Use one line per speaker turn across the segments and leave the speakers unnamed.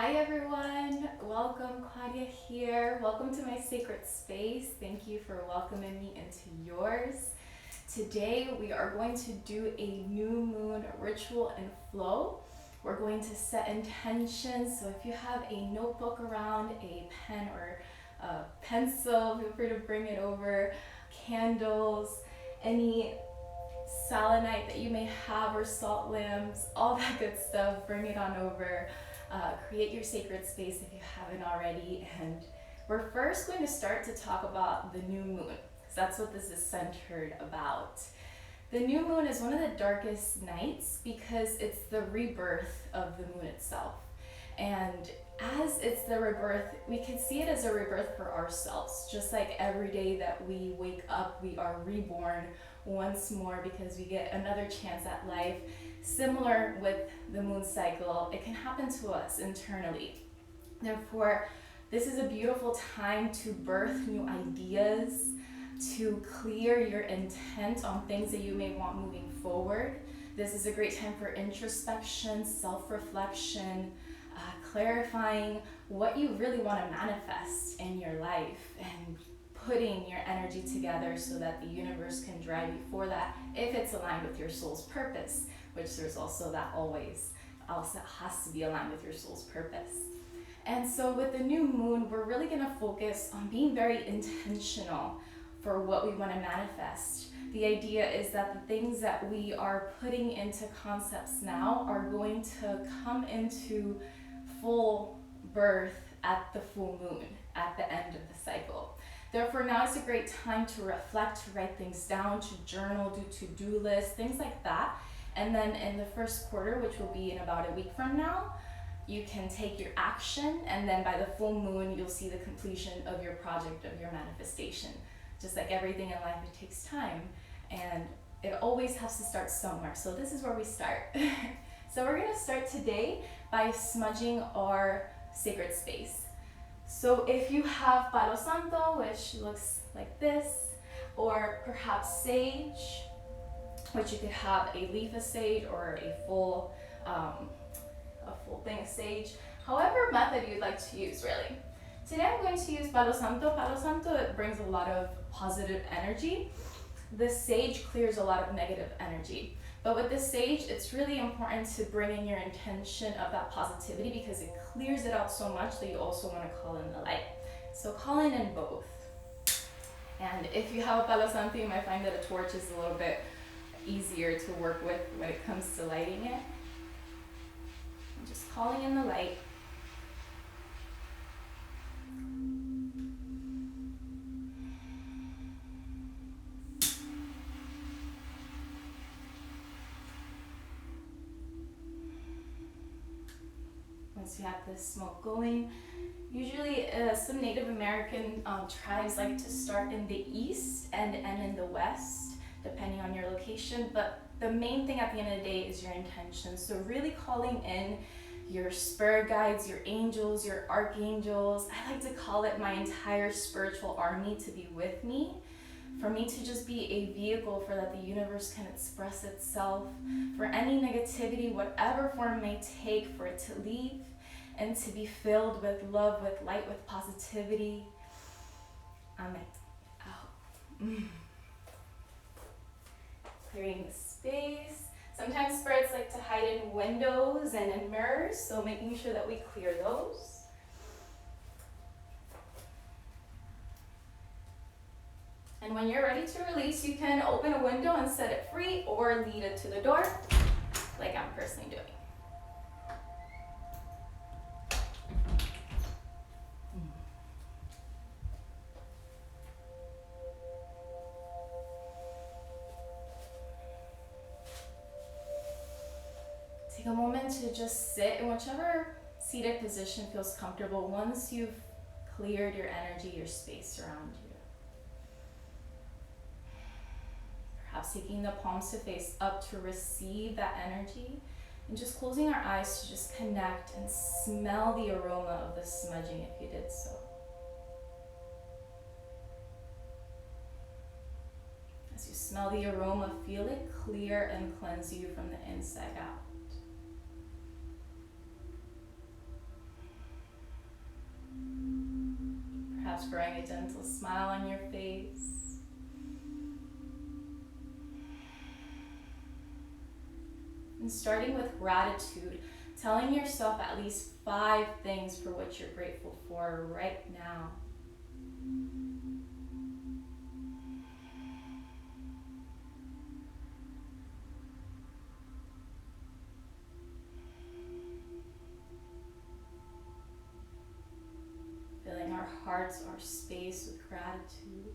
Hi everyone, welcome. Claudia here. Welcome to my sacred space. Thank you for welcoming me into yours. Today we are going to do a new moon ritual and flow. We're going to set intentions. So if you have a notebook around, a pen or a pencil, feel free to bring it over. Candles, any selenite that you may have, or salt lamps, all that good stuff, bring it on over. Create your sacred space if you haven't already. And we're first going to start to talk about the new moon, because that's what this is centered about. The new moon is one of the darkest nights because it's the rebirth of the moon itself. And as it's the rebirth, we can see it as a rebirth for ourselves. Just like every day that we wake up, we are reborn once more because we get another chance at life. Similar with the moon cycle, it can happen to us internally. Therefore, this is a beautiful time to birth new ideas, to clear your intent on things that you may want moving forward. This is a great time for introspection, self-reflection, clarifying what you really want to manifest in your life, and putting your energy together so that the universe can drive you for that if it's aligned with your soul's purpose, which there's also that always also has to be aligned with your soul's purpose. And so with the new moon, we're really going to focus on being very intentional for what we want to manifest. The idea is that the things that we are putting into concepts now are going to come into full birth at the full moon, at the end of the cycle. Therefore, now is a great time to reflect, to write things down, to journal, do to-do lists, things like that. And then in the first quarter, which will be in about a week from now, you can take your action, and then by the full moon, you'll see the completion of your project, of your manifestation. Just like everything in life, it takes time, and it always has to start somewhere. So this is where we start. So we're gonna start today by smudging our sacred space. So if you have Palo Santo, which looks like this, or perhaps sage, which you could have a leaf of sage or a full thing of sage, however method you'd like to use, really. Today I'm going to use Palo Santo. Palo Santo, it brings a lot of positive energy. The sage clears a lot of negative energy. But with the sage, it's really important to bring in your intention of that positivity because it clears it out so much that you also want to call in the light. So call in both. And if you have a Palo Santo, you might find that a torch is a little bit easier to work with when it comes to lighting it. I'm just calling in the light. Once you have the smoke going, usually some Native American tribes like to start in the east and end in the west, depending on your location. But the main thing at the end of the day is your intention. So really calling in your spirit guides, your angels, your archangels. I like to call it my entire spiritual army to be with me. For me to just be a vehicle for that the universe can express itself, for any negativity, whatever form it may take, for it to leave and to be filled with love, with light, with positivity. Amen. Out. Clearing the space. Sometimes spirits like to hide in windows and in mirrors, so making sure that we clear those. And when you're ready to release, you can open a window and set it free, or lead it to the door, like I'm personally doing. Take a moment to just sit in whichever seated position feels comfortable once you've cleared your energy, your space around you. Perhaps taking the palms to face up to receive that energy, and just closing our eyes to just connect and smell the aroma of the smudging if you did so. As you smell the aroma, feel it clear and cleanse you from the inside out. perhaps growing a gentle smile on your face. And starting with gratitude, telling yourself at least 5 things for which you're grateful for right now. Filling our hearts, our space with gratitude.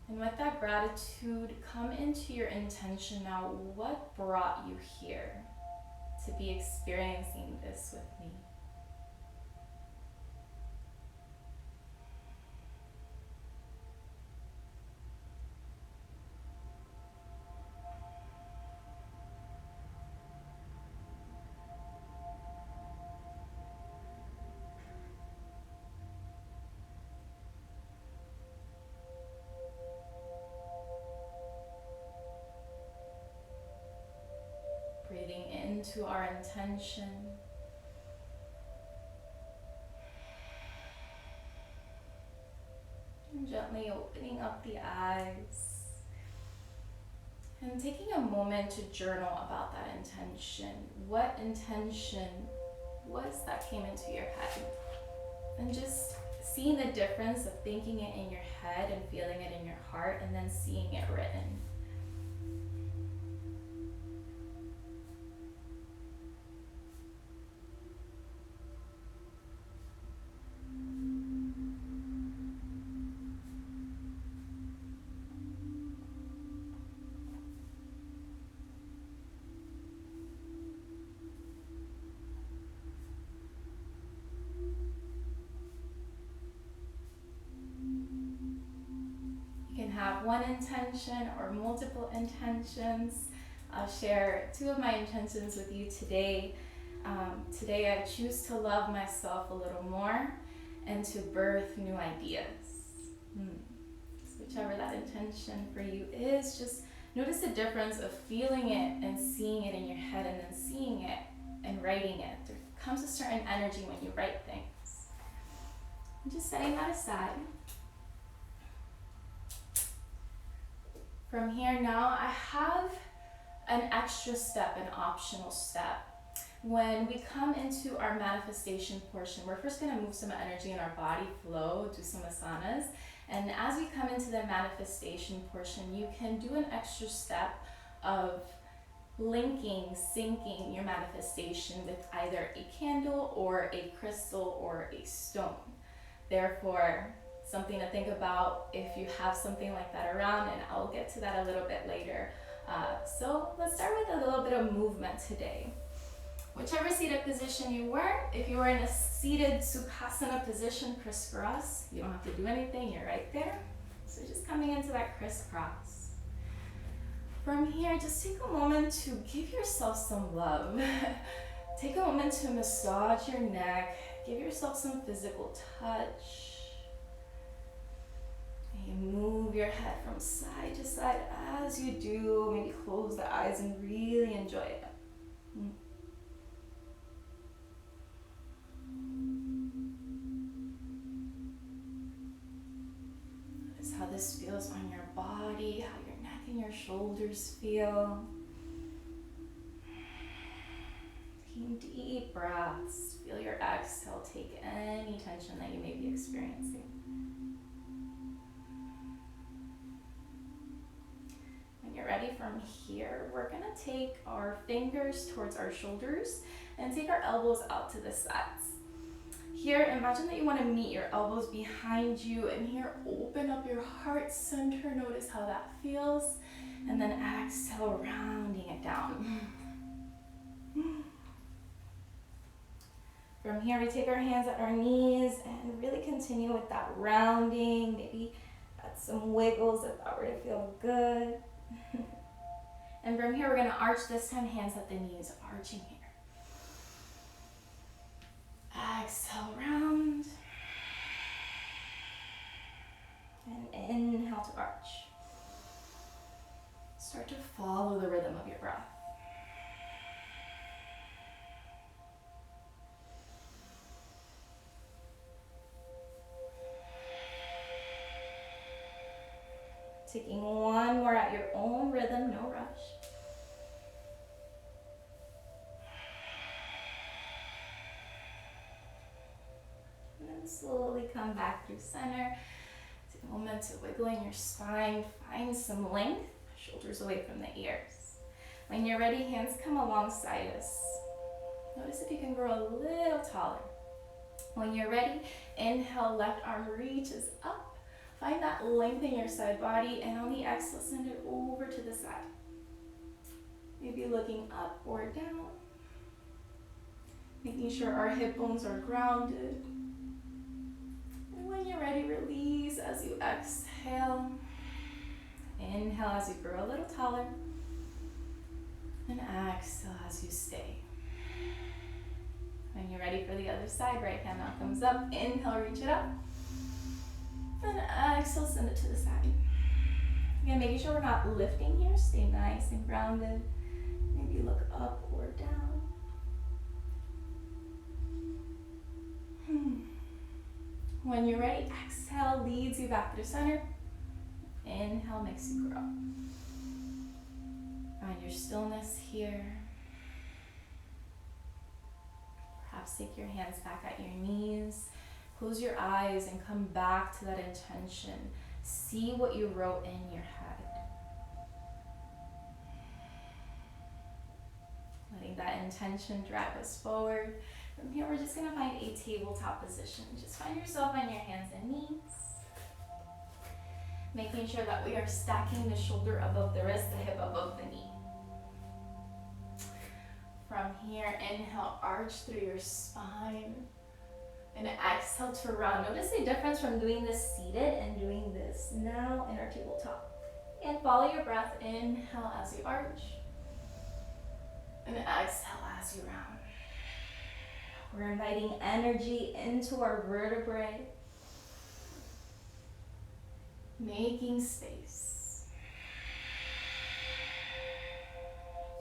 And with that gratitude, come into your intention now. What brought you here to be experiencing this with me? Breathing into our intention. And gently opening up the eyes. And taking a moment to journal about that intention. What intention was that came into your head? And just seeing the difference of thinking it in your head and feeling it in your heart, and then seeing it written. You can have one intention or multiple intentions. I'll share 2 of my intentions with you today. Today I choose to love myself a little more and to birth new ideas. So whichever that intention for you is, just notice the difference of feeling it and seeing it in your head, and then seeing it and writing it. There comes a certain energy when you write things. And just setting that aside. From here now, I have an extra step, an optional step. When we come into our manifestation portion, we're first going to move some energy in our body flow, do some asanas. And as we come into the manifestation portion, you can do an extra step of syncing your manifestation with either a candle or a crystal or a stone. Therefore, something to think about if you have something like that around, and I'll get to that a little bit later. So let's start with a little bit of movement today. Whichever seated position you were, if you were in a seated Sukhasana position, crisscross, you don't have to do anything, you're right there. So just coming into that crisscross. From here, just take a moment to give yourself some love. Take a moment to massage your neck, give yourself some physical touch. And you move your head from side to side as you do. Maybe close the eyes and really enjoy it. Notice how this feels on your body, how your neck and your shoulders feel. Taking deep breaths. Feel your exhale take any tension that you may be experiencing. When you're ready from here, we're going to take our fingers towards our shoulders and take our elbows out to the sides. Here, imagine that you want to meet your elbows behind you, and here, open up your heart center. Notice how that feels. And then exhale, rounding it down. From here, we take our hands at our knees and really continue with that rounding. Maybe add some wiggles if that were to feel good. And from here, we're going to arch this time, hands at the knees, arching here. Exhale, round. And arch. Start to follow the rhythm of your breath. Taking one more at your own rhythm, no rush. And then slowly come back through center. Take a moment to wiggle in your spine. Find some length, shoulders away from the ears. When you're ready, hands come alongside us. Notice if you can grow a little taller. When you're ready, inhale, left arm reaches up. Find that length in your side body, and on the exhale, send it over to the side. Maybe looking up or down. Making sure our hip bones are grounded. And when you're ready, release as you exhale. Inhale as you grow a little taller. And exhale as you stay. When you're ready for the other side, right hand now comes up. Inhale, reach it up. And exhale, send it to the side. Again, making sure we're not lifting here. Stay nice and grounded. Maybe look up or down. When you're ready, exhale leads you back through center. Inhale makes you grow. Find your stillness here. Perhaps take your hands back at your knees. Close your eyes and come back to that intention. See what you wrote in your head. Letting that intention drive us forward. From here, we're just going to find a tabletop position. Just find yourself on your hands and knees. Making sure that we are stacking the shoulder above the wrist, the hip above the knee. From here, inhale, arch through your spine. And exhale to round. Notice the difference from doing this seated and doing this now in our tabletop. And follow your breath. Inhale as you arch. And exhale as you round. We're inviting energy into our vertebrae. Making space.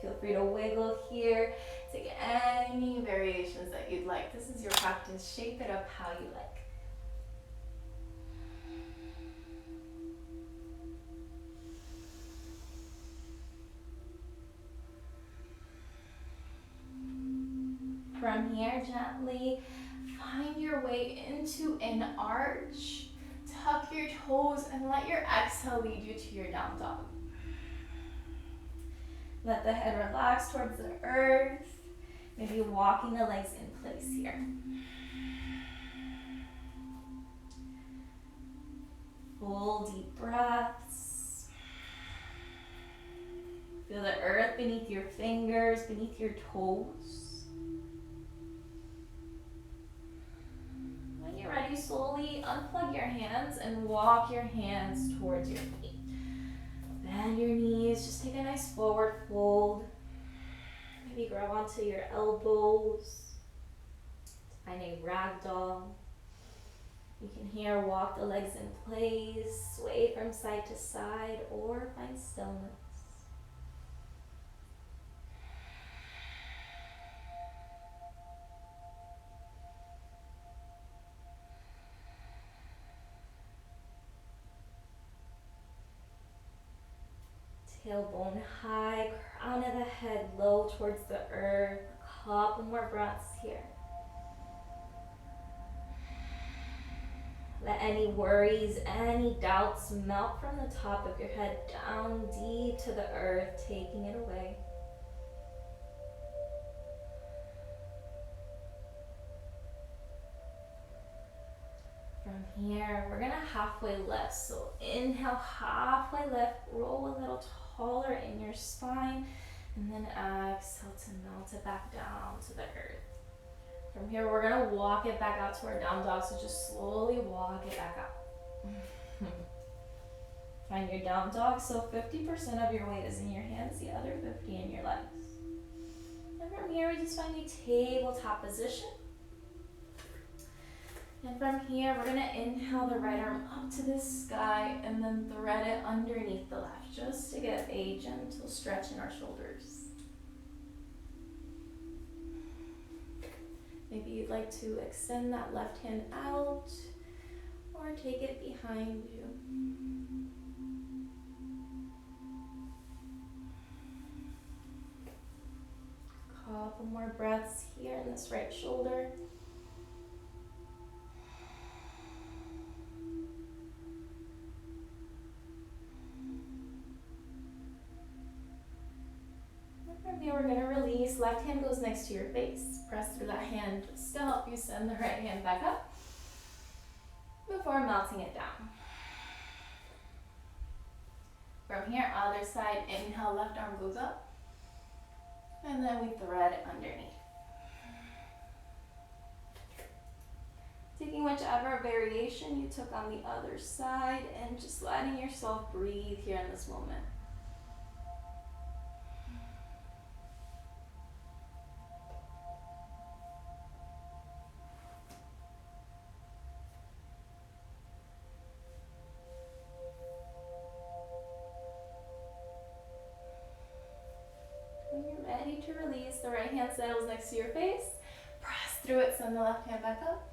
Feel free to wiggle here. Take any variations that you'd like. This is your practice. Shape it up how you like. From here, gently find your way into an arch. Tuck your toes and let your exhale lead you to your down dog. Let the head relax towards the earth. Maybe walking the legs in place here. Full deep breaths. Feel the earth beneath your fingers, beneath your toes. When you're ready, slowly unplug your hands and walk your hands towards your feet. Bend your knees, just take a nice forward fold. Maybe grab onto your elbows. Find a ragdoll. You can here walk the legs in place, sway from side to side, or find stillness. Tailbone high, crown of the head low towards the earth. A couple more breaths here. Let any worries, any doubts melt from the top of your head down deep to the earth, taking it away. From here, we're gonna halfway lift. So inhale, halfway lift, roll a little taller in your spine, and then exhale to melt it back down to the earth. From here, we're gonna walk it back out to our down dog, so just slowly walk it back out. Find your down dog, so 50% of your weight is in your hands, the other 50 in your legs. And from here, we just find a tabletop position. And from here, we're gonna inhale the right arm up to the sky and then thread it underneath the left, just to get a gentle stretch in our shoulders. Maybe you'd like to extend that left hand out or take it behind you. Couple more breaths here in this right shoulder. From here, we're going to release. Left hand goes next to your face. Press through that hand just to help you send the right hand back up before melting it down. From here, other side, inhale, left arm goes up. And then we thread it underneath. Taking whichever variation you took on the other side and just letting yourself breathe here in this moment. When you're ready to release, the right hand settles next to your face. Press through it, send the left hand back up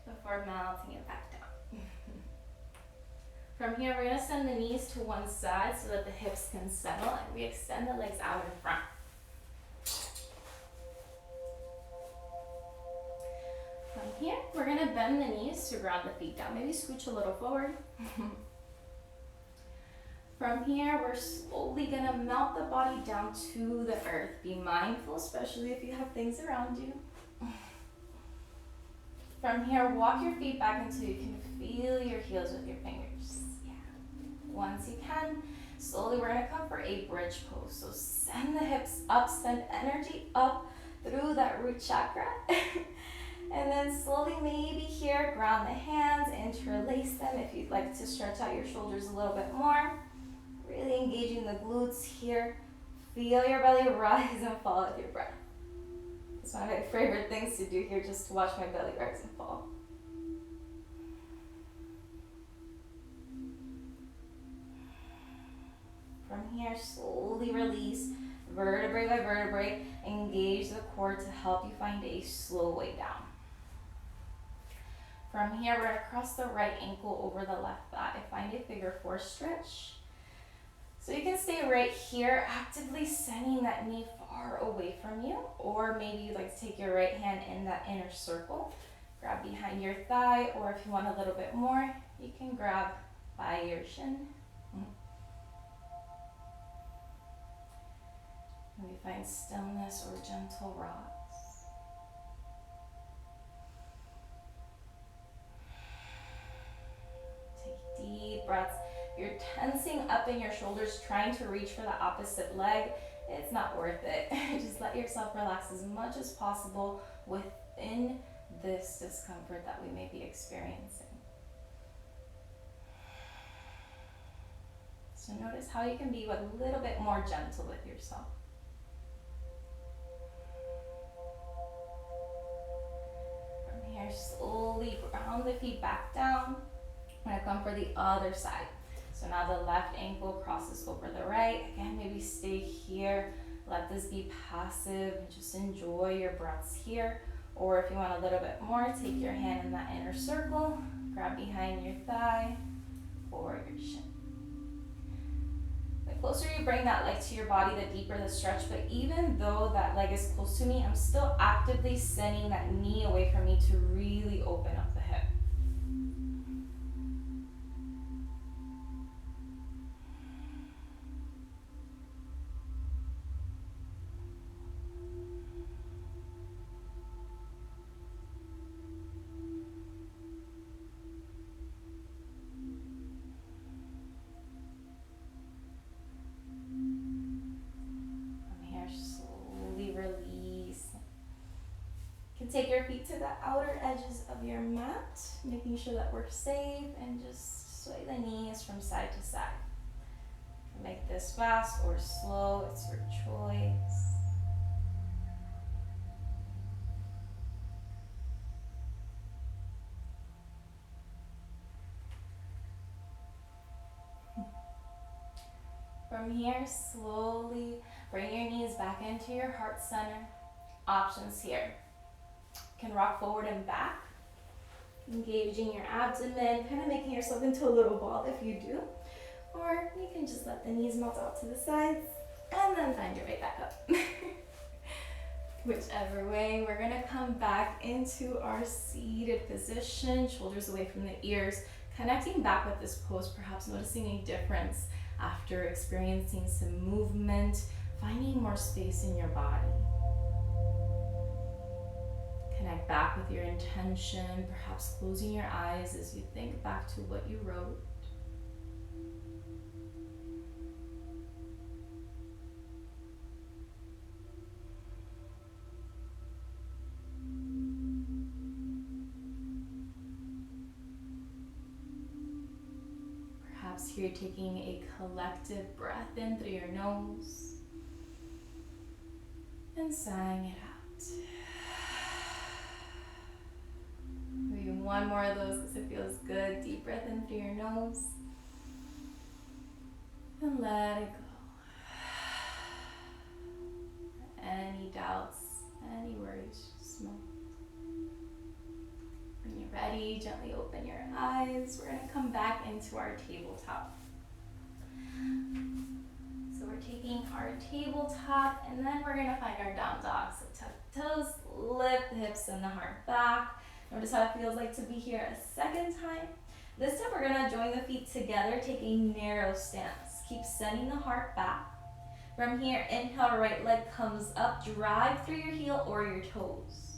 before melting it back down. From here, we're going to send the knees to one side so that the hips can settle, and we extend the legs out in front. From here, we're going to bend the knees to ground the feet down. Maybe scooch a little forward. From here, we're slowly going to melt the body down to the earth. Be mindful, especially if you have things around you. From here, walk your feet back until you can feel your heels with your fingers. Yeah. Once you can, slowly we're going to come for a bridge pose. So send the hips up, send energy up through that root chakra. And then slowly, maybe here, ground the hands, interlace them if you'd like to stretch out your shoulders a little bit more. Really engaging the glutes here. Feel your belly rise and fall with your breath. It's one of my favorite things to do here, just to watch my belly rise and fall. From here, slowly release, vertebrae by vertebrae. Engage the core to help you find a slow way down. From here, we're going to cross the right ankle over the left thigh. Find a figure four stretch. So you can stay right here, actively sending that knee far away from you, or maybe you'd like to take your right hand in that inner circle, grab behind your thigh, or if you want a little bit more, you can grab by your shin. Maybe find stillness or gentle rocks. Take deep breaths. You're tensing up in your shoulders, trying to reach for the opposite leg. It's not worth it. Just let yourself relax as much as possible within this discomfort that we may be experiencing. So notice how you can be a little bit more gentle with yourself. From here, slowly ground the feet back down. I'm going to come for the other side. So now the left ankle crosses over the right. Again, maybe stay here. Let this be passive and just enjoy your breaths here. Or if you want a little bit more, take your hand in that inner circle, grab behind your thigh or your shin. The closer you bring that leg to your body, the deeper the stretch. But even though that leg is close to me, I'm still actively sending that knee away from me to really open up the hip. Take your feet to the outer edges of your mat, making sure that we're safe, and just sway the knees from side to side. Make this fast or slow, it's your choice. From here, slowly bring your knees back into your heart center. Options here. You can rock forward and back, engaging your abdomen, kind of making yourself into a little ball if you do. Or you can just let the knees melt out to the sides and then find your way back up. Whichever way, we're gonna come back into our seated position, shoulders away from the ears, connecting back with this pose, perhaps noticing a difference after experiencing some movement, finding more space in your body. Connect back with your intention, perhaps closing your eyes as you think back to what you wrote. Perhaps here taking a collective breath in through your nose and sighing it out. Maybe one more of those because it feels good. Deep breath in through your nose and let it go. Any doubts, any worries, just melt. When you're ready, gently open your eyes. We're gonna come back into our tabletop. So we're taking our tabletop and then we're gonna find our down dog. So tuck the toes, lift the hips and the heart back. Notice how it feels like to be here a second time. This time we're gonna join the feet together, take a narrow stance. Keep sending the heart back. From here, inhale, right leg comes up, drive through your heel or your toes.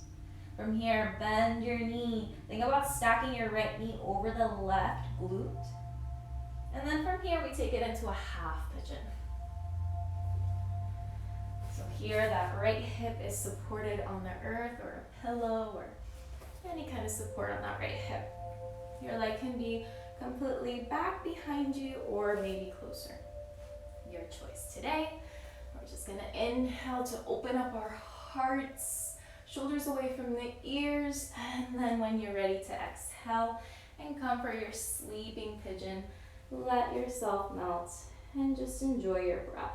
From here, bend your knee. Think about stacking your right knee over the left glute. And then from here, we take it into a half pigeon. So here, that right hip is supported on the earth or a pillow or any kind of support on that right hip. Your leg can be completely back behind you or maybe closer. Your choice today. We're just gonna inhale to open up our hearts, shoulders away from the ears, and then when you're ready to exhale and come for your sleeping pigeon, let yourself melt and just enjoy your breath.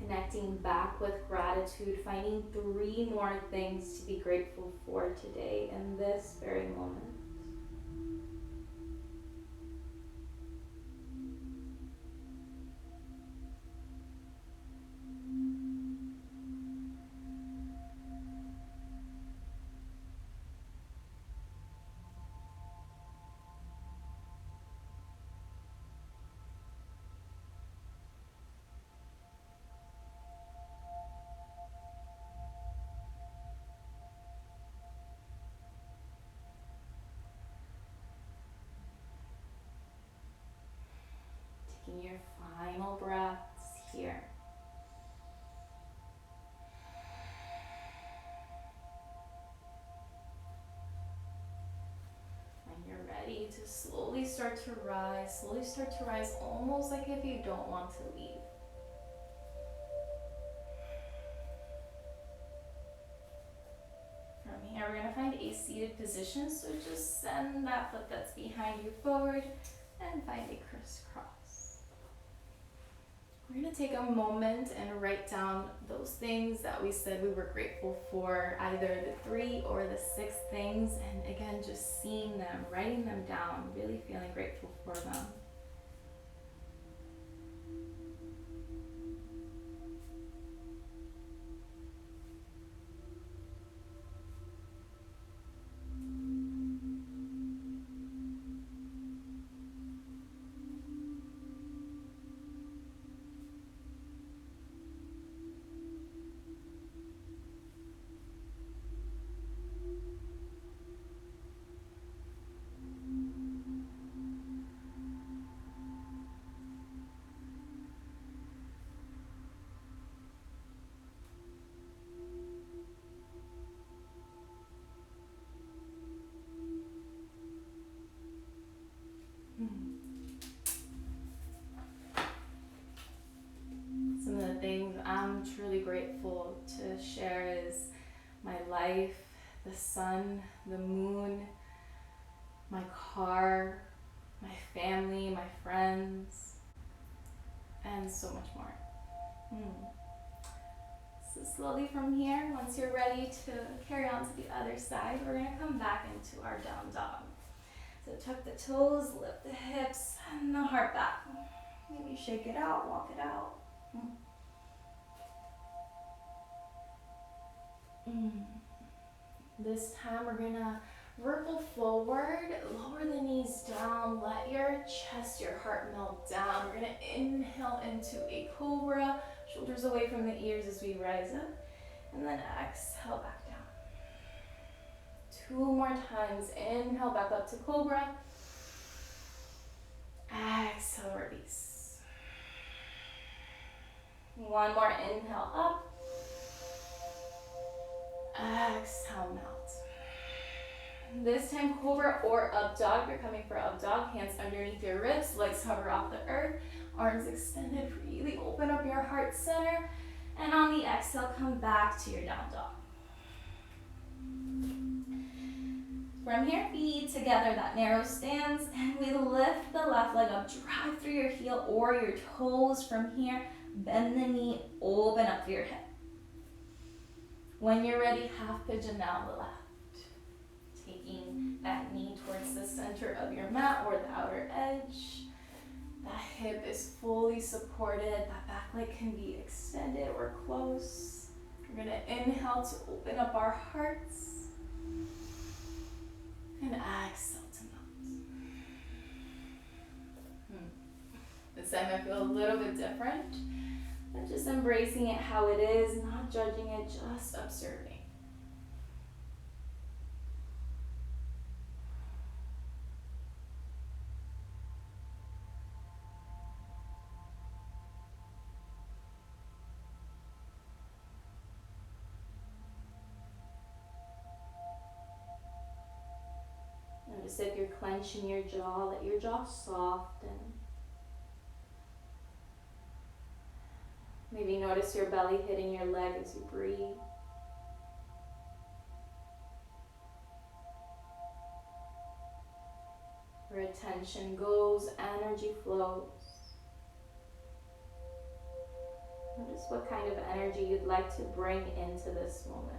Connecting back with gratitude, finding 3 more things to be grateful for today in this very moment. Taking your final breaths here. When you're ready to slowly start to rise, almost like if you don't want to leave. From here, we're gonna find a seated position, so just send that foot that's behind you forward and find a crisscross. We're going to take a moment and write down those things that we said we were grateful for, either the 3 or the 6 things, and again, just seeing them, writing them down, really feeling grateful for them. grateful to share is my life, the sun, the moon, my car, my family, my friends, and so much more. So slowly from here, once you're ready to carry on to the other side, we're gonna come back into our down dog. So tuck the toes, lift the hips, and the heart back. Maybe shake it out, walk it out. This time we're gonna ripple forward, lower the knees down, let your chest, your heart melt down. We're gonna inhale into a cobra, shoulders away from the ears as we rise up, and then exhale back down. 2 more times, inhale back up to cobra, exhale, release. 1 more, inhale up, exhale, melt. This time, cobra or up dog. You're coming for up dog. Hands underneath your ribs, legs hover off the earth, arms extended. Really open up your heart center. And on the exhale, come back to your down dog. From here, feet together, that narrow stance, and we lift the left leg up. Drive through your heel or your toes from here. Bend the knee, open up through your hip. When you're ready, half pigeon now on the left. Taking that knee towards the center of your mat or the outer edge. That hip is fully supported. That back leg can be extended or close. We're going to inhale to open up our hearts. And exhale to melt. This time I feel a little bit different. But just embracing it how it is, not judging it, just observing. Notice if you're clenching your jaw, let your jaw soften. Maybe notice your belly hitting your leg as you breathe. Where attention goes, energy flows. Notice what kind of energy you'd like to bring into this moment.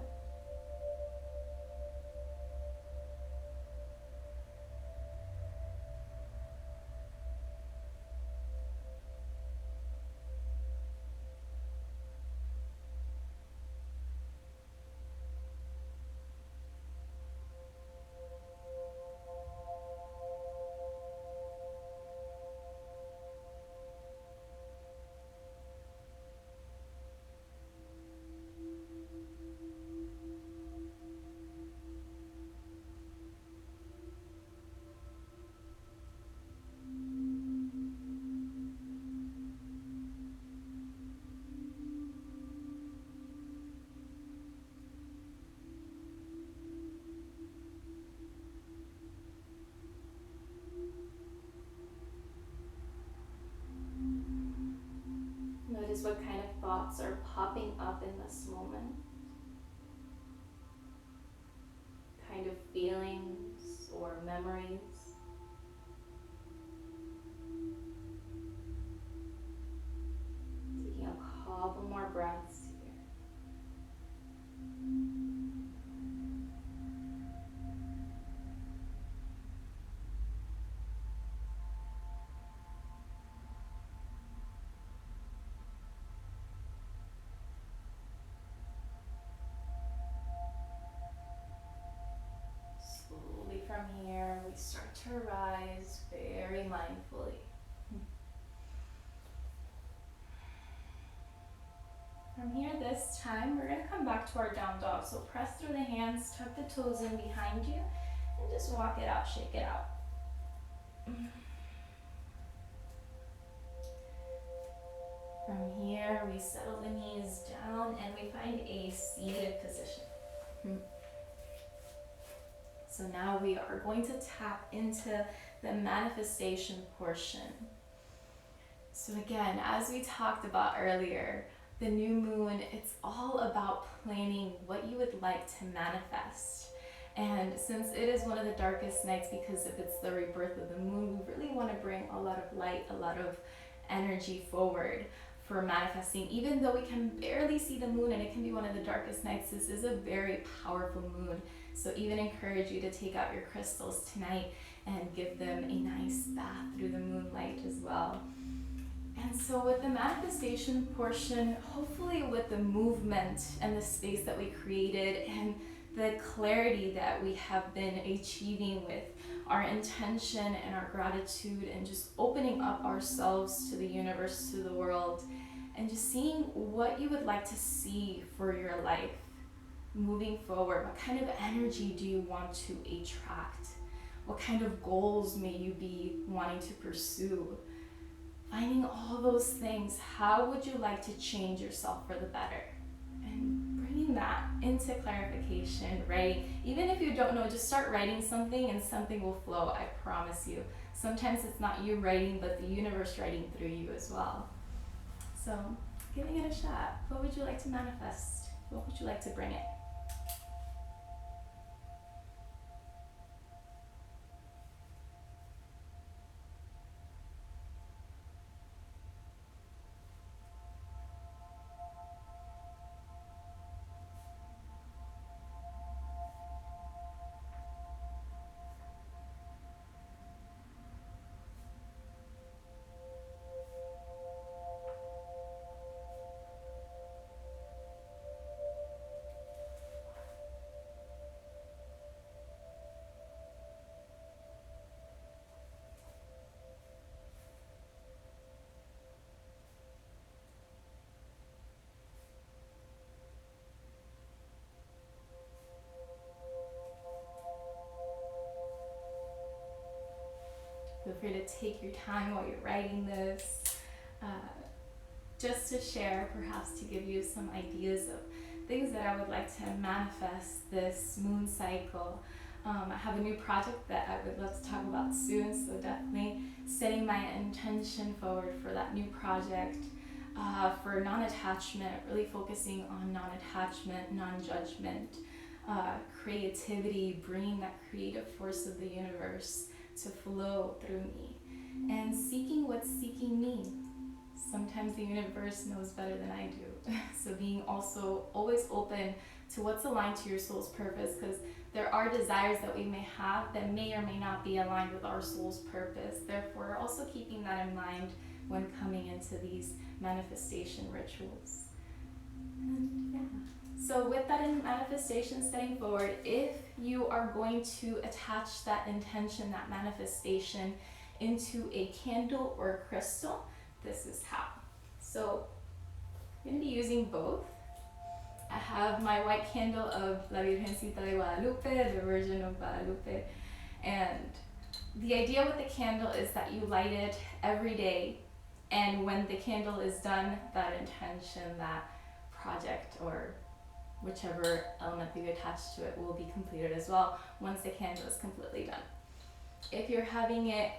Notice what kind of thoughts are popping up in this moment. Kind of feelings or memories. Taking a couple more breaths here. Slowly from here, we start to rise very mindfully. From here, this time, we're going to come back to our down dog. So press through the hands, tuck the toes in behind you, and just walk it out, shake it out. From here, we settle the knees down and we find a seated position. So now we are going to tap into the manifestation portion. So again, as we talked about earlier, the new moon, it's all about planning what you would like to manifest. And since it is one of the darkest nights, because if it's the rebirth of the moon, we really want to bring a lot of light, a lot of energy forward for manifesting. Even though we can barely see the moon and it can be one of the darkest nights, this is a very powerful moon. So even encourage you to take out your crystals tonight and give them a nice bath through the moonlight as well. And so with the manifestation portion, hopefully with the movement and the space that we created and the clarity that we have been achieving with our intention and our gratitude and just opening up ourselves to the universe, to the world, and just seeing what you would like to see for your life moving forward. What kind of energy do you want to attract? What kind of goals may you be wanting to pursue? Finding all those things, how would you like to change yourself for the better? And bringing that into clarification, right? Even if you don't know, just start writing something and something will flow, I promise you. Sometimes it's not you writing, but the universe writing through you as well. So, giving it a shot. What would you like to manifest? What would you like to bring it? Feel free to take your time while you're writing this, just to share, perhaps to give you some ideas of things that I would like to manifest this moon cycle. I have a new project that I would love to talk about soon, so definitely setting my intention forward for that new project. For non-attachment, really focusing on non-attachment, non-judgment, creativity, bringing that creative force of the universe to flow through me, and seeking what's seeking me. Sometimes the universe knows better than I do. So being also always open to what's aligned to your soul's purpose, because there are desires that we may have that may or may not be aligned with our soul's purpose. Therefore, also keeping that in mind when coming into these manifestation rituals. And yeah. So with that in manifestation setting forward, if you are going to attach that intention, that manifestation into a candle or a crystal, this is how. So I'm going to be using both. I have my white candle of La Virgencita de Guadalupe, the Virgin of Guadalupe, and the idea with the candle is that you light it every day, and when the candle is done, that intention, that project, or whichever element that you attach to it will be completed as well once the candle is completely done. If you're having it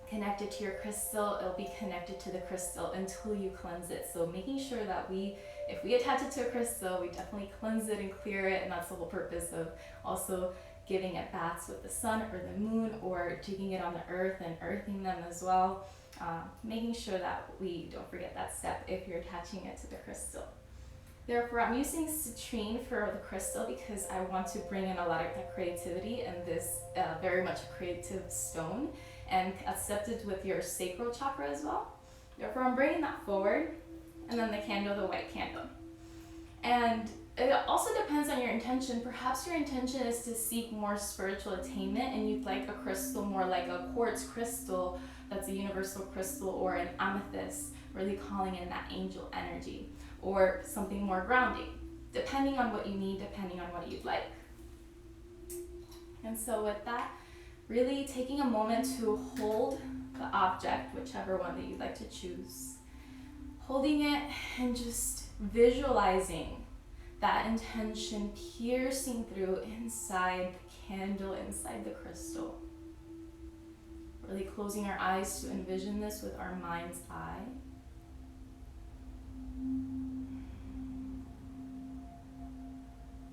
connected to your crystal, it'll be connected to the crystal until you cleanse it. So making sure that if we attach it to a crystal, we definitely cleanse it and clear it, and that's the whole purpose of also giving it baths with the sun or the moon, or taking it on the earth and earthing them as well. Making sure that we don't forget that step if you're attaching it to the crystal. Therefore, I'm using citrine for the crystal because I want to bring in a lot of that creativity, and this very much a creative stone, and accepted with your sacral chakra as well. Therefore, I'm bringing that forward, and then the candle, the white candle. And it also depends on your intention. Perhaps your intention is to seek more spiritual attainment, and you'd like a crystal more like a quartz crystal that's a universal crystal, or an amethyst, really calling in that angel energy, or something more grounding, depending on what you need, depending on what you'd like. And so with that, really taking a moment to hold the object, whichever one that you'd like to choose, holding it and just visualizing that intention piercing through inside the candle, inside the crystal. Really closing our eyes to envision this with our mind's eye.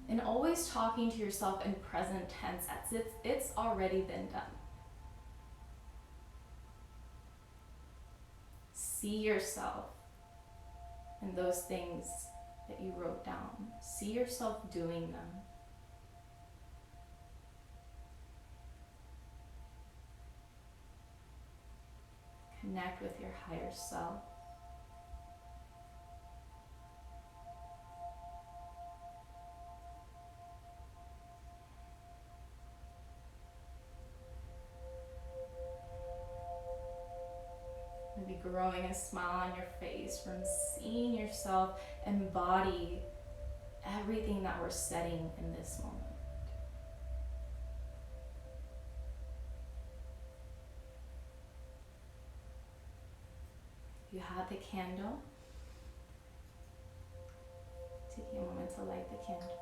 And always talking to yourself in present tense as if it's already been done. See yourself in those things that you wrote down. See yourself doing them. Connect with your higher self. Maybe growing a smile on your face from seeing yourself embody everything that we're setting in this moment. If you have the candle, take a moment to light the candle.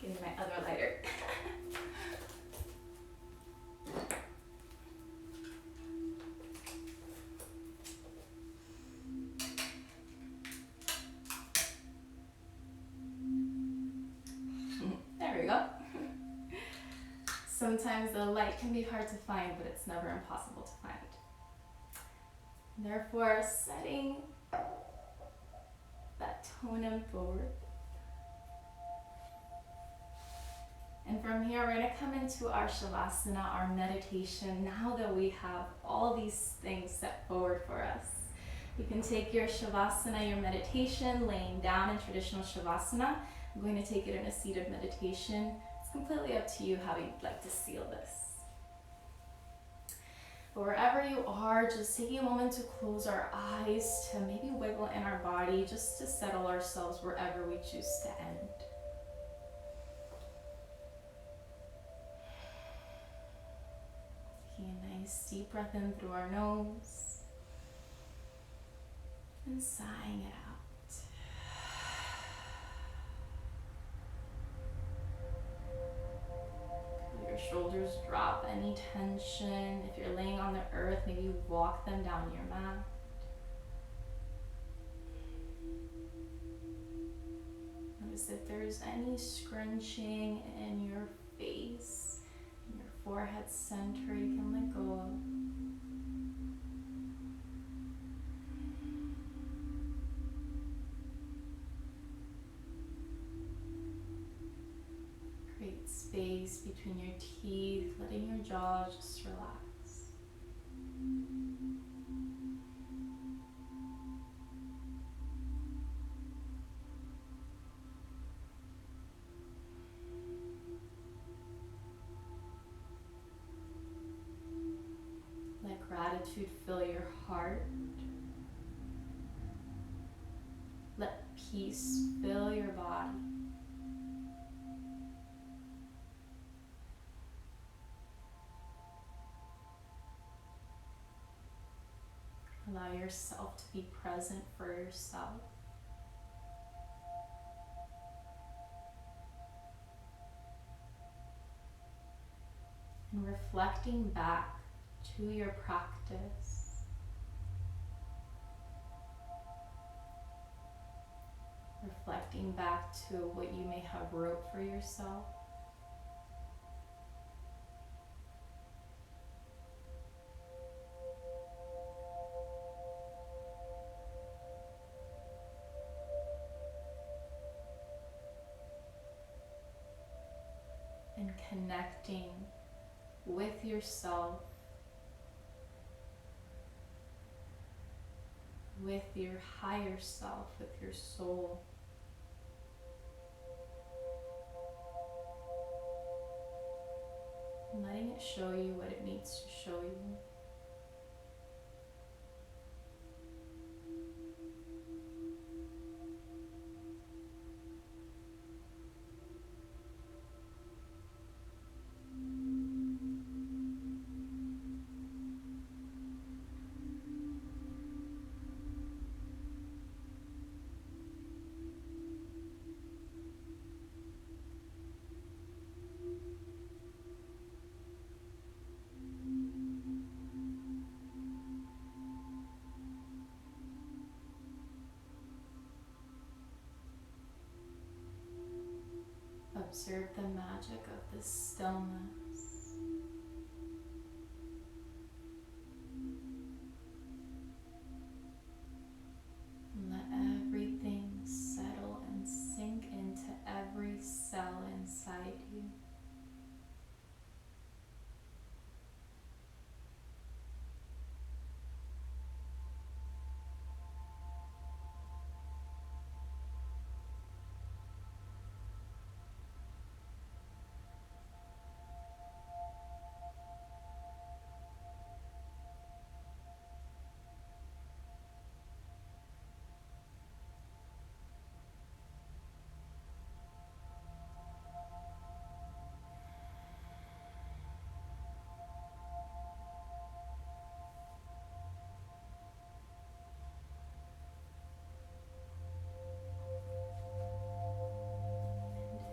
Give me my other lighter. There we go. Sometimes the light can be hard to find, but it's never impossible to find. Therefore, setting that tone forward. And from here, we're going to come into our Shavasana, our meditation, now that we have all these things set forward for us. You can take your Shavasana, your meditation, laying down in traditional Shavasana. I'm going to take it in a seated meditation. It's completely up to you how you'd like to seal this. But wherever you are, just taking a moment to close our eyes, to maybe wiggle in our body, just to settle ourselves wherever we choose to end. Taking a nice deep breath in through our nose and sighing it out. Your shoulders drop any tension. If you're laying on the earth, maybe walk them down your mat. Notice if there's any scrunching in your face, in your forehead center, you can let go of. Create space between your teeth, letting your jaw just relax. Let gratitude fill your heart. Let peace fill your body. Allow yourself to be present for yourself. And reflecting back to your practice. Reflecting back to what you may have wrote for yourself. And connecting with yourself, with your higher self, with your soul. And letting it show you what Observe the magic of the stillness. And let everything settle and sink into every cell inside you.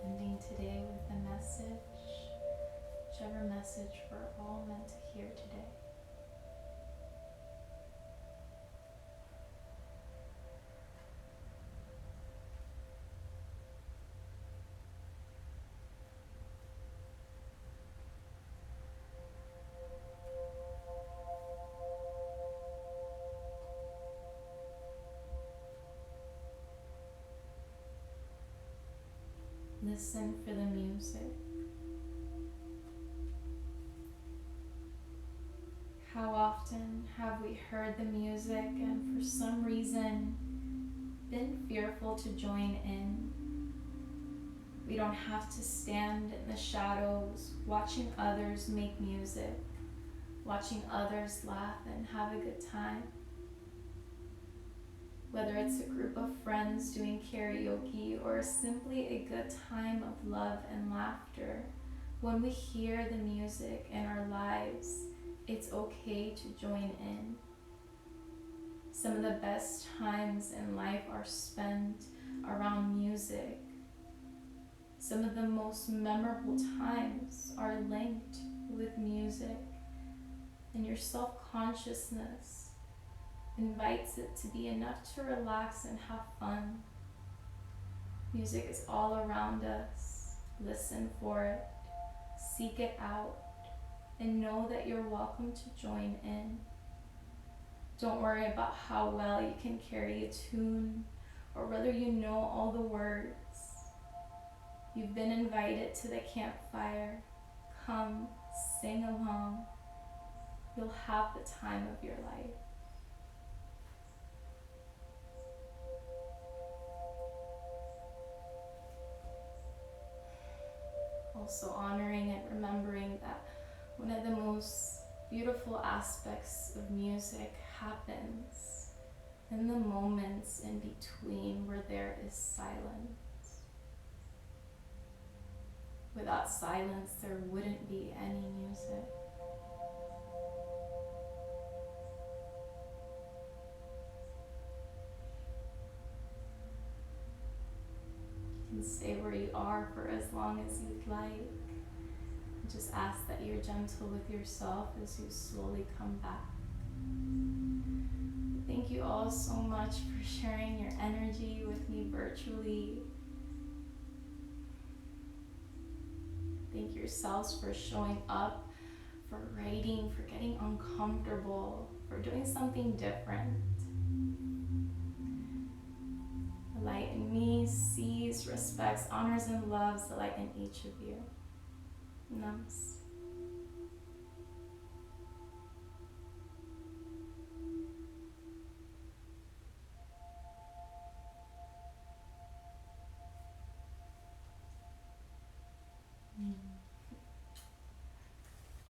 Ending today with a message, whichever message we're all meant to hear today. Listen for the music. How often have we heard the music and for some reason been fearful to join in? We don't have to stand in the shadows watching others make music, watching others laugh and have a good time. Whether it's a group of friends doing karaoke or simply a good time of love and laughter, when we hear the music in our lives, it's okay to join in. Some of the best times in life are spent around music. Some of the most memorable times are linked with music, and your self-consciousness invites it to be enough to relax and have fun. Music is all around us. Listen for it, seek it out, and know that you're welcome to join in. Don't worry about how well you can carry a tune or whether you know all the words. You've been invited to the campfire. Come, sing along. You'll have the time of your life. Also honoring and remembering that one of the most beautiful aspects of music happens in the moments in between where there is silence. Without silence, there wouldn't be any music. You can stay where you are for as long as you'd like. Just ask that you're gentle with yourself as you slowly come back. Thank you all so much for sharing your energy with me virtually. Thank yourselves for showing up, for writing, for getting uncomfortable, for doing something different. The light in me sees, respects, honors, and loves the light in each of you. Namaste.